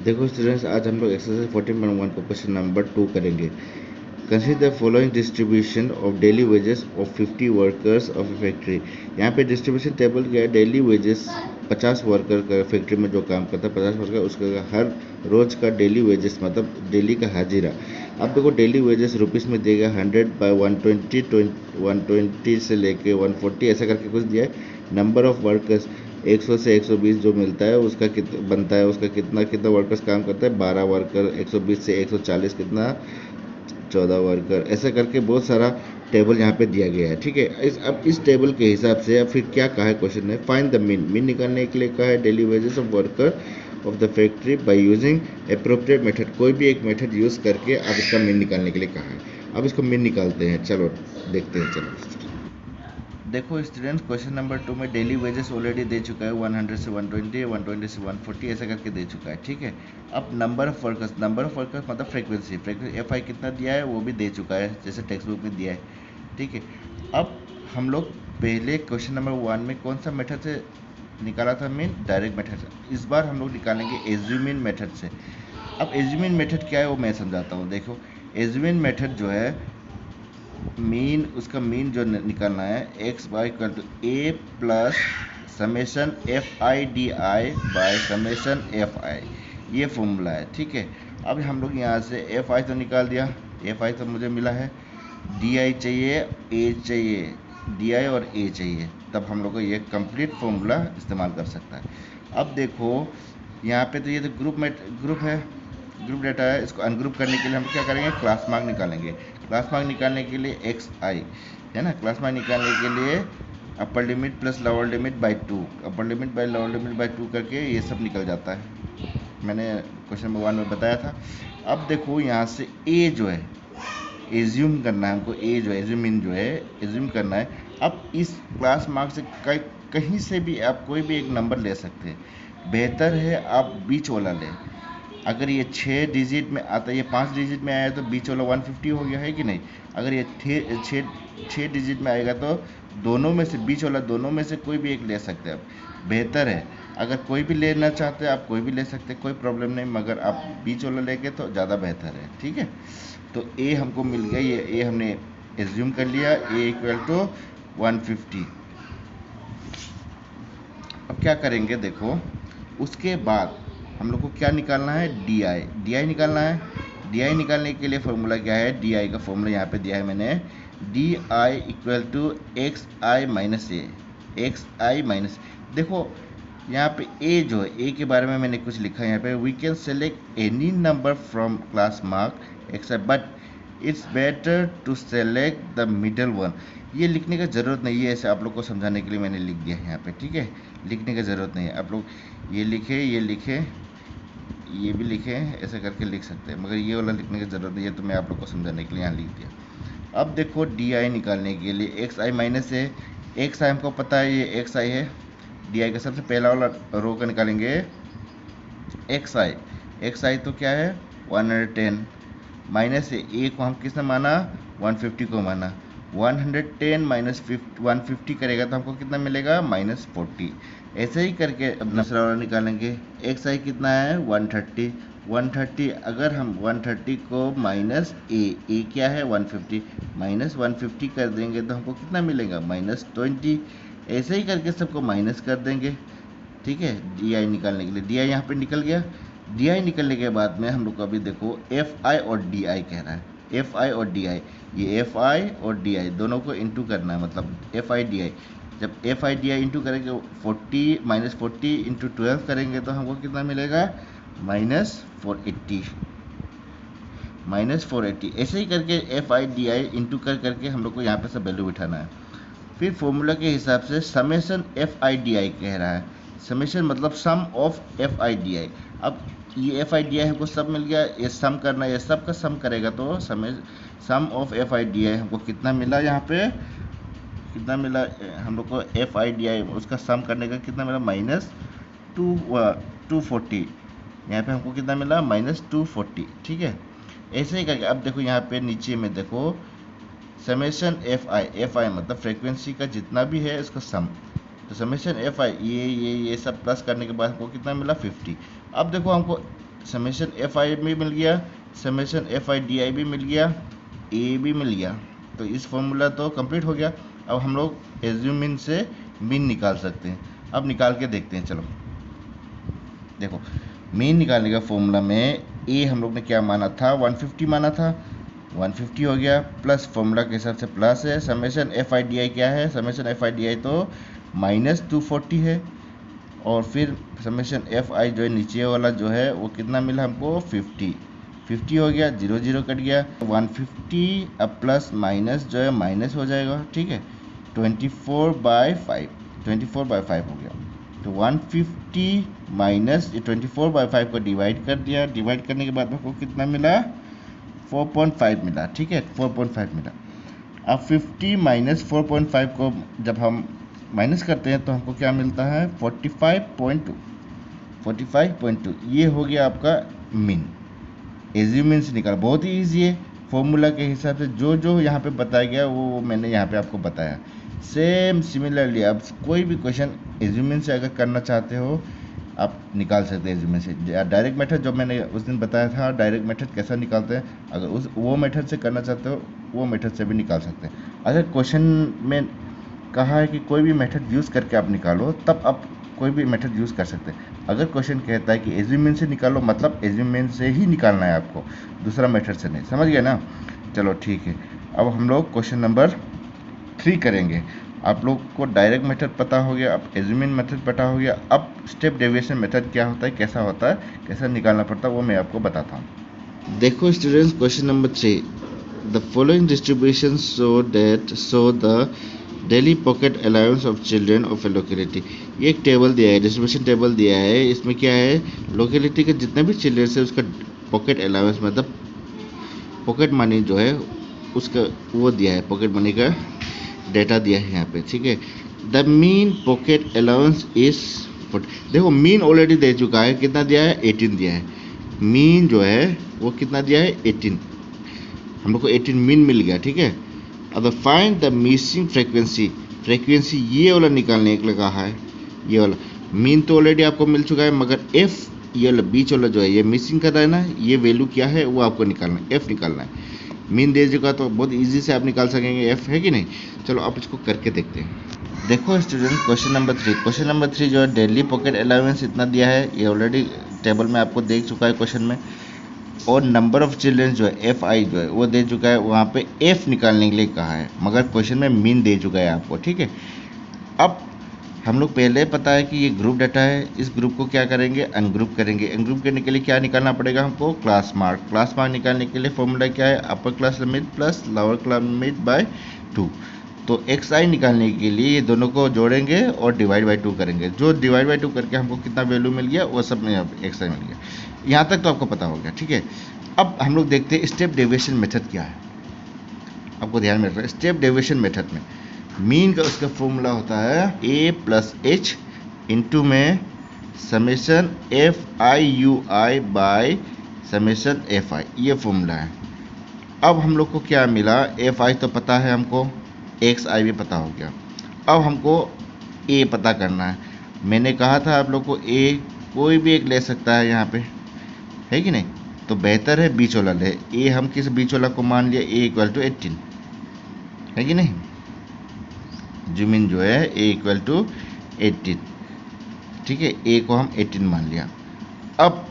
देखो स्टूडेंट्स, आज हम लोग एक्सरसाइज 14.1 को क्वेश्चन नंबर 2 करेंगे। Consider the following distribution of daily wages of 50 workers of A factory. यहाँ पे डिस्ट्रीब्यूशन टेबल क्या है, डेली वेजेस 50 वर्कर का फैक्ट्री में जो काम करता है 50 वर्कर, उसका हर रोज का डेली वेजेस मतलब डेली का हाजिरा। अब देखो डेली वेजेस रुपीज़ में दिएगा 100 बाय 120 से लेके 140 ऐसा करके कुछ दिया है। नंबर ऑफ वर्कर्स 100 से 120 जो मिलता है उसका बनता है, उसका कितना कितना वर्कर्स काम करता है 12 वर्कर, 120 से 140 कितना 14 वर्कर, ऐसा करके बहुत सारा टेबल यहाँ पे दिया गया है। ठीक है, अब इस टेबल के हिसाब से अब फिर क्या कहा है क्वेश्चन ने, फाइंड द मीन निकालने के लिए कहा है daily wages of worker of the factory by using appropriate method. कोई भी एक मेथड यूज़ करके अब इसका मीन निकालने के लिए कहा है। अब इसको मीन निकालते हैं, चलो देखते हैं। चलो देखो स्टूडेंट्स, क्वेश्चन नंबर 2 में डेली वेजेस ऑलरेडी दे चुका है 100 से 120, 120 से 140 ऐसा करके दे चुका है। ठीक है, अब नंबर ऑफ वर्कर्स मतलब फ्रीक्वेंसी एफ आई कितना दिया है वो भी दे चुका है, जैसे टेक्स्ट बुक में दिया है। ठीक है, अब हम लोग पहले क्वेश्चन नंबर 1 में कौन सा मेथड से निकाला था मीन, डायरेक्ट मेथड से। इस बार हम लोग निकालेंगे एज्यूमिन मेथड से। अब एज्यूमिन मेथड क्या है वो मैं समझाता हूँ। देखो एज्यूमिन मेथड जो है मीन, उसका मीन जो निकालना है X Y equal to A plus summation F I D I by summation F I, ये फॉर्मूला है। ठीक है, अब हम लोग यहाँ से एफ आई तो निकाल दिया, एफ आई तो मुझे मिला है, डी आई चाहिए, ए चाहिए, डी आई और ए चाहिए, तब हम लोग को ये कंप्लीट फॉर्मूला इस्तेमाल कर सकता है। अब देखो यहाँ पे तो ये तो ग्रुप है, ग्रुप डेटा है। इसको अनग्रुप करने के लिए हम क्या करेंगे, क्लास मार्क निकालेंगे। क्लास मार्क निकालने के लिए एक्स आई है ना, क्लास मार्क निकालने के लिए upper limit plus lower limit by 2, upper limit by lower limit by 2 करके ये सब निकल जाता है। मैंने क्वेश्चन नंबर 1 में बताया था। अब देखो यहाँ से ए जो है एज्यूम करना है हमको, ए जो है एज्यूमिन जो है एज्यूम करना है। अब इस क्लास मार्क से कहीं से भी आप कोई भी एक नंबर ले सकते हैं। बेहतर है आप बीच वाला लें। अगर ये 6 डिजिट में आता है, ये 5 डिजिट में आया तो बीच वाला 150 हो गया है कि नहीं। अगर ये 6 डिजिट में आएगा तो दोनों में से, बीच वाला दोनों में से कोई भी एक ले सकते हैं आप। बेहतर है अगर कोई भी लेना चाहते हैं आप कोई भी ले सकते हैं, कोई प्रॉब्लम नहीं, मगर आप बीच वाला लेके तो ज़्यादा बेहतर है। ठीक है, तो ए हमको मिल गया, ये ए हमने एज्यूम कर लिया, ए इक्वल टू 150। अब क्या करेंगे देखो, उसके बाद हम लोग को क्या निकालना है, डी आई निकालना है। डी आई निकालने के लिए फॉर्मूला क्या है, डी आई का फॉर्मूला यहाँ पे दिया है मैंने, D I equal to X I minus A, X I minus. देखो यहाँ पे ए जो है, ए के बारे में मैंने कुछ लिखा है यहाँ पे, we can select any number from class mark except but it's better to select the middle one. ये लिखने का ज़रूरत नहीं है, ऐसे आप लोग को समझाने के लिए मैंने लिख दिया है यहाँ पे। ठीक है, लिखने का ज़रूरत नहीं है, आप लोग ये लिखे, ये लिखे, ये भी लिखे, ऐसे करके लिख सकते हैं, मगर ये वाला लिखने की ज़रूरत नहीं है, तो मैं आप लोग को समझाने के लिए यहाँ लिख दिया। अब देखो डी आई निकालने के लिए एक्स आई माइनस है, एक्स आई हमको पता है ये एक्स आई है, डी आई का सबसे पहला वाला रो का निकालेंगे एक्स आई। एक्स आई तो क्या है 110 माइनस है, ए को हम किसने माना 150 को माना, 110 माइनस 150 करेगा तो हमको कितना मिलेगा -40। ऐसे ही करके अब दूसरा वाला निकालेंगे, एक्स आई कितना है 130, 130 अगर हम 130 को माइनस ए क्या है 150, माइनस 150 कर देंगे तो हमको कितना मिलेगा -20। ऐसे ही करके सबको माइनस कर देंगे। ठीक है, डी आई निकालने के लिए डी आई यहाँ पे निकल गया। डी आई निकलने के बाद में हम लोग को अभी देखो एफ आई और डी आई कह रहा है, एफ आई और डी आई, ये एफ आई और डी आई दोनों को इंटू करना है, मतलब एफ आई डी आई। जब F I D I into करेंगे 40 -40 इंटू 12 करेंगे तो हमको कितना मिलेगा -480, -480। ऐसे ही करके F I D I into करके हम लोग को यहाँ पे सब वैल्यू बिठाना है। फिर फॉर्मूला के हिसाब से summation F I D I कह रहा है, समेशन मतलब sum of F I D I. अब ये एफ आई डी आई हमको सब मिल गया, ये सम करना है, ये सब का सम करेगा तो sum of F I D I हमको कितना मिला, यहाँ पे कितना मिला हम लोग को एफ आई डी आई, उसका सम करने का कितना मिला -240। यहाँ पे हमको कितना मिला -240। ठीक है, ऐसे ही करके अब देखो यहाँ पे नीचे में देखो समेशन एफ आई मतलब फ्रीक्वेंसी का जितना भी है इसका सम, तो समेशन एफ आई ये सब प्लस करने के बाद हमको कितना मिला 50। अब देखो हमको समेशन एफ आई भी मिल गया, समेशन एफ आई डी आई भी मिल गया, ए भी मिल गया। तो इस फॉर्मूला तो कंप्लीट हो गया। अब हम लोग एज्यूमिन से मीन निकाल सकते हैं। अब निकाल के देखते हैं। चलो देखो, मीन निकालने का फॉर्मूला में ए हम लोग ने क्या माना था, 150 माना था, 150 हो गया, प्लस फॉर्मूला के हिसाब से प्लस है। समेशन एफ आई डी आई क्या है, समेशन एफ आई डी आई तो -240 है, और फिर समेशन एफ आई जो है नीचे वाला जो है वो कितना मिला हमको, 50 हो गया, 0 0 कट गया, 150 अब प्लस माइनस जो है माइनस हो जाएगा, ठीक है, 24/5 हो गया। तो 150 माइनस 24/5 को डिवाइड कर दिया, डिवाइड करने के बाद हमको कितना मिला, 4.5 मिला, ठीक है, 4.5 मिला। अब 50 माइनस 4.5 को जब हम माइनस करते हैं तो हमको क्या मिलता है, 45.2। ये हो गया आपका मीन। एज्यूमिन से निकाला, बहुत ही ईजी है। फॉर्मूला के हिसाब से जो जो यहाँ पे बताया गया वो मैंने यहाँ पे आपको बताया। सेम सिमिलरली आप कोई भी क्वेश्चन एज्यूमिन से अगर करना चाहते हो आप निकाल सकते हैं एज्यूमिन से। डायरेक्ट मेथड जो मैंने उस दिन बताया था, डायरेक्ट मेथड कैसा निकालते हैं, अगर वो मेथड से करना चाहते हो वो मेथड से भी निकाल सकते हैं। अगर क्वेश्चन में कहा है कि कोई भी मेथड यूज़ करके आप निकालो, तब आप कोई भी मेथड यूज़ कर सकते हैं। अगर क्वेश्चन कहता है कि एज्यूमिन से निकालो, मतलब एज्यूमिन से ही निकालना है आपको, दूसरा मेथड से नहीं। समझ गए ना? चलो ठीक है। अब हम लोग क्वेश्चन नंबर 3 करेंगे। आप लोग को डायरेक्ट मेथड पता हो गया, अब एज्यूमिन मेथड पता हो गया। अब स्टेप डेविएशन मेथड क्या होता है, कैसा होता है, कैसा निकालना पड़ता है, वो मैं आपको बताता हूँ। देखो students, question number 3, the following distribution show the daily pocket allowance of children of A locality. ये एक टेबल दिया है, डिस्ट्रीब्यूशन टेबल दिया है। इसमें क्या है, लोकेलिटी के जितने भी चिल्ड्रेन है उसका पॉकेट अलाउंस मतलब पॉकेट मनी जो है उसका वो दिया है, पॉकेट मनी का डेटा दिया है यहाँ पे, ठीक है। The mean pocket allowance is, देखो मीन ऑलरेडी दे चुका है, कितना दिया है, 18 दिया है। मीन जो है वो कितना दिया है, 18, हम लोग को 18 मीन मिल गया, ठीक है। अब फाइंड द मिसिंग फ्रीक्वेंसी ये वाला निकालने के लिए कहा है। ये वाला मीन तो ऑलरेडी आपको मिल चुका है, मगर एफ ये वाला बीच वाला जो है ये मिसिंग कर रहा है ना, ये वैल्यू क्या है वो आपको निकालना है, एफ निकालना है। मीन दे चुका तो बहुत इजी से आप निकाल सकेंगे एफ, है कि नहीं। चलो आप इसको करके देखते हैं। देखो स्टूडेंट, क्वेश्चन नंबर 3 जो है डेली पॉकेट अलाउंस इतना दिया है, ये ऑलरेडी टेबल में आपको देख चुका है क्वेश्चन में। और नंबर ऑफ चिल्ड्रन जो है एफ आई जो है वो दे चुका है, वहाँ पे एफ निकालने के लिए कहा है, मगर क्वेश्चन में मीन दे चुका है आपको, ठीक है। अब हम लोग पहले पता है कि ये ग्रुप डाटा है, इस ग्रुप को क्या करेंगे, अनग्रुप करेंगे। अनग्रुप करने के लिए क्या निकालना पड़ेगा हमको, क्लास मार्क निकालने के लिए फॉर्मूला क्या है, upper class limit plus lower class limit by 2। तो एक्स आई निकालने के लिए ये दोनों को जोड़ेंगे और डिवाइड बाई 2 करेंगे। जो डिवाइड बाई 2 करके हमको कितना वैल्यू मिल गया वो सब में एक्स आई मिल गया। यहाँ तक तो आपको पता हो गया, ठीक है। अब हम लोग देखते हैं स्टेप डेविएशन मेथड क्या है। आपको ध्यान में रखना, स्टेप डेविएशन मेथड में मीन का उसका फॉर्मूला होता है a प्लस एच इंटू में summation F I U I by summation F I, ये फॉर्मूला है। अब हम लोग को क्या मिला, एफ आई तो पता है हमको, एक्स आई भी पता हो गया। अब हमको ए पता करना है। मैंने कहा था आप लोग को ए कोई भी एक ले सकता है यहाँ पे, है कि नहीं, तो बेहतर है बीच वाला ले। ए हम किस बीच वाला को मान लिया, ए इक्वल टू 18, है कि नहीं। जमीन जो है ए इक्वल टू 18, ठीक है, ए को हम 18 मान लिया। अब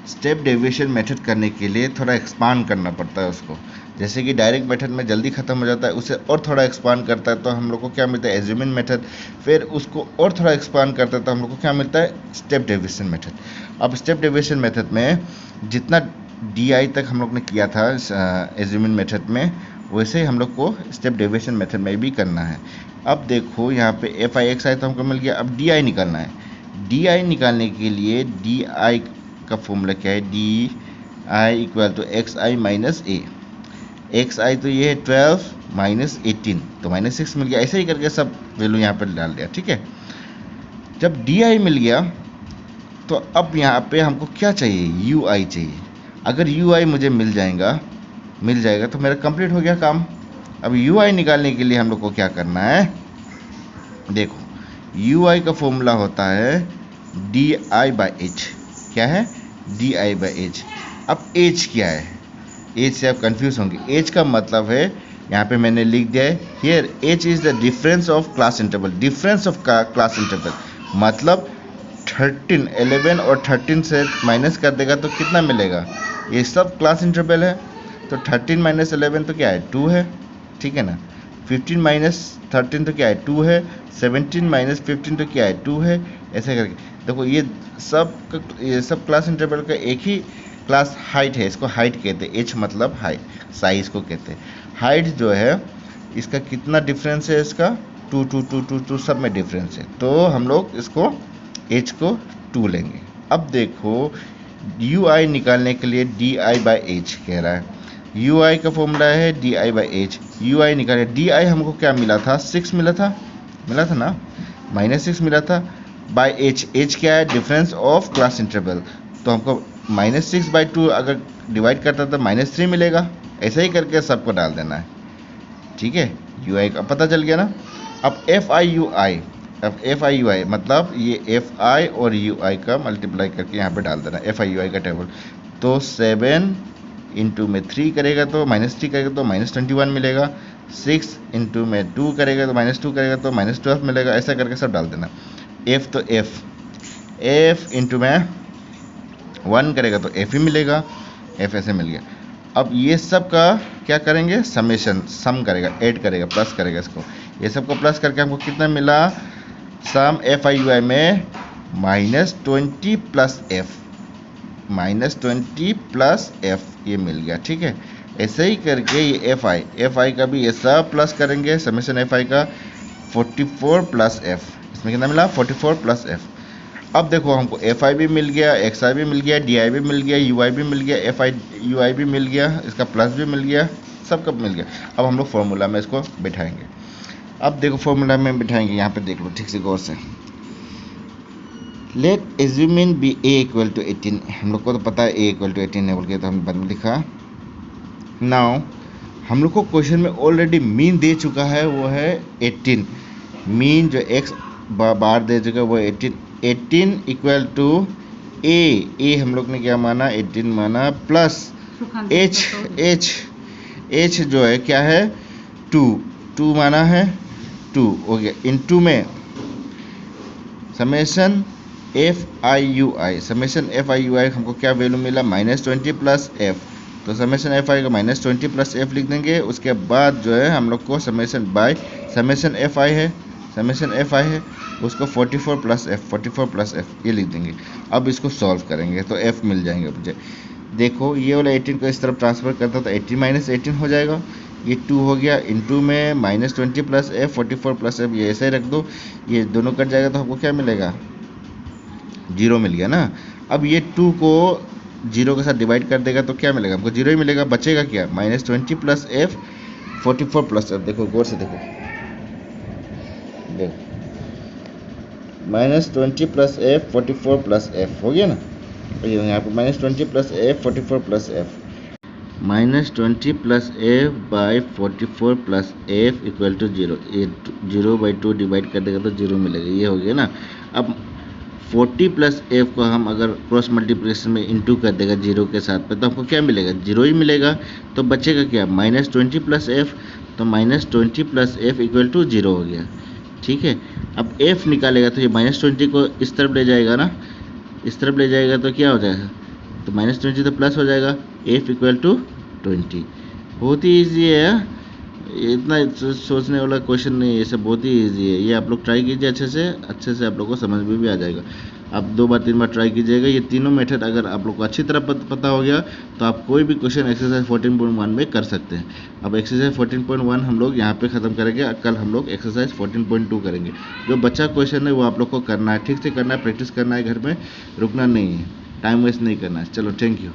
स्टेप डेविएशन मेथड करने के लिए थोड़ा एक्सपांड करना पड़ता है उसको। जैसे कि डायरेक्ट मेथड में जल्दी खत्म हो जाता है, उसे और थोड़ा एक्सपांड करता है तो हम लोग को क्या मिलता है, एज्यूमिन मेथड। फिर उसको और थोड़ा एक्सपांड करता है तो हम लोग को क्या मिलता है, स्टेप डेविएशन मेथड। अब स्टेप डेविएशन मेथड में जितना डी आई तक हम लोग ने किया था एज्यूमिन मेथड में, वैसे ही हम लोग को स्टेप डेविएशन मेथड में भी करना है। अब देखो यहाँ पे एफ आई एक्स आई तो हमको मिल गया, अब डी आई निकालना है। डी आई निकालने के लिए डी आई का फॉर्मूला क्या है, D I equal to X I minus A. X I तो ये है 12 माइनस 18, तो -6 मिल गया। ऐसे ही करके सब वैल्यू यहाँ पर डाल दिया, ठीक है। जब डी आई मिल गया तो अब यहाँ पे हमको क्या चाहिए, यू आई चाहिए। अगर यू आई मुझे मिल जाएगा तो मेरा कंप्लीट हो गया काम। अब यू आई निकालने के लिए हम लोग को क्या करना है, देखो यू आई का फॉर्मूला होता है डी आई बाई एच। क्या है, डी आई बाई एच। अब एच क्या है, एच से आप कंफ्यूज होंगे। एच का मतलब है, यहाँ पे मैंने लिख दिया है, here H is the difference of class interval. Difference of class interval मतलब 13, 11 और 13 से माइनस कर देगा तो कितना मिलेगा, ये सब क्लास इंटरवल है। तो 13 माइनस 11 तो क्या है, 2 है, ठीक है ना। 15 माइनस 13 तो क्या है, 2 है। 17 माइनस 15 तो क्या है, 2 है। ऐसे करके देखो, ये सब क्लास इंटरवल का एक ही क्लास हाइट है, इसको हाइट कहते हैं। एच मतलब हाइट, साइज को कहते हैं। हाइट जो है इसका कितना डिफरेंस है, इसका 2 2 2 2 2 सब में डिफरेंस है, तो हम लोग इसको एच को 2 लेंगे। अब देखो यू आई निकालने के लिए डी आई बाई एच कह रहा है। यू आई का फॉर्मूला है D I by H. U I निकाले, डी आई हमको क्या मिला था, 6 मिला था ना, -6 मिला था। बाई एच, एच क्या है, डिफरेंस ऑफ क्लास इंटरवल। तो हमको -6/2 अगर डिवाइड करता तो -3 मिलेगा। ऐसे ही करके सबको डाल देना है, ठीक है। यू आई का पता चल गया ना। अब एफ आई यू आई, अब एफ आई यू आई मतलब ये एफ आई और यू आई का मल्टीप्लाई करके यहाँ पे डाल देना, एफ आई यू आई का टेबल। तो 7 इंटू में 3 करेगा तो -3 करेगा तो -21 मिलेगा। 6 इंटू में 2 करेगा तो -2 करेगा तो -12 मिलेगा। ऐसा करके सब डाल देना। एफ तो एफ इंटू में 1 करेगा तो एफ ही मिलेगा, एफ ऐसे मिल गया। अब ये सब का क्या करेंगे, समेशन, सम करेगा, ऐड करेगा, प्लस करेगा इसको। ये सब को प्लस करके हमको कितना मिला, सम एफ आई यू आई में -20 प्लस एफ, -20 प्लस एफ ये मिल गया, ठीक है। ऐसे ही करके ये एफ आई का भी ये सब प्लस करेंगे, समेशन एफ आई का 44 प्लस एफ, इसमें कितना मिला 44 प्लस एफ। अब देखो हमको एफ आई भी मिल गया, एक्स आई भी मिल गया, डी आई भी मिल गया, यू आई भी मिल गया, एफ आई यू आई भी मिल गया, इसका प्लस भी मिल गया, सब कब मिल गया। अब हम लोग फॉर्मूला में इसको बिठाएंगे। अब देखो फॉर्मूला में बिठाएंगे, यहाँ पे देख लो ठीक से गौर से। Let assuming B A equal to 18, हम लोग को तो पता है ए इक्वल टू 18 है बोल के, तो हम बाद में लिखा। नाउ हम लोग को क्वेश्चन में ऑलरेडी मीन दे चुका है, वो है 18। मीन जो एक्स बार दे चुका है वो 18। 18 इक्वल टू ए हम लोग ने क्या माना, 18 माना, प्लस एच जो है क्या है, 2 माना है, 2 हो गया। इनटू में summation F I U I, summation F I U I हमको क्या वैल्यू मिला, -20 प्लस एफ। तो समेशन एफ आई का -20 प्लस एफ लिख देंगे। उसके बाद जो है हम लोग को समेशन बाय समेशन एफ आई है, समेशन एफ आई है, उसको 44 प्लस एफ ये लिख देंगे। अब इसको सॉल्व करेंगे तो एफ मिल जाएंगे मुझे। देखो ये वाला 18 को इस तरफ ट्रांसफर करता तो 18 - 18 हो जाएगा, ये 2 हो गया। इनटू में -20 प्लस एफ, 44 प्लस एफ, ये ऐसे ही रख दो, ये दोनों कट जाएगा तो हमको क्या मिलेगा, 0 मिल गया ना। अब ये 2 को 0 के साथ डिवाइड कर देगा तो क्या मिलेगा, हमको 0 ही मिलेगा। बचेगा क्या, -20 प्लस एफ, 44 प्लस एफ। देखो गौर से देखो, -20 प्लस एफ, 44 प्लस एफ हो गया ना। यहाँ पे -20 plus F, 44 plus F, -20 plus F by 44 plus F equal to 0। ये 0/2 डिवाइड कर देगा तो 0 मिलेगा, ये हो गया ना। अब 40 प्लस एफ को हम अगर क्रॉस मल्टीप्लिकेशन में इंटू कर देगा 0 के साथ पे, तो हमको क्या मिलेगा, 0 ही मिलेगा। तो बचेगा क्या, -20 प्लस एफ, तो -20 प्लस एफ इक्वल टू 0 हो गया, ठीक है। अब f निकालेगा तो ये -20 को इस तरफ ले जाएगा ना, इस तरफ ले जाएगा तो क्या हो जाएगा, तो -20 तो प्लस हो जाएगा, f इक्वल टू 20। बहुत ही ईजी है, इतना सोचने वाला क्वेश्चन नहीं है, ये सब बहुत ही ईजी है। ये आप लोग ट्राई कीजिए अच्छे से आप लोग को समझ में भी आ जाएगा। आप 2 बार 3 बार ट्राई कीजिएगा। ये तीनों मेथड अगर आप लोग को अच्छी तरह पता हो गया तो आप कोई भी क्वेश्चन एक्सरसाइज 14.1 में कर सकते हैं। अब एक्सरसाइज 14.1 हम लोग यहाँ पे ख़त्म करेंगे। कल हम लोग एक्सरसाइज 14.2 करेंगे। जो बच्चा क्वेश्चन है वो आप लोग को करना है, ठीक से करना है, प्रैक्टिस करना है घर में, रुकना नहीं है, टाइम वेस्ट नहीं करना है। चलो थैंक यू।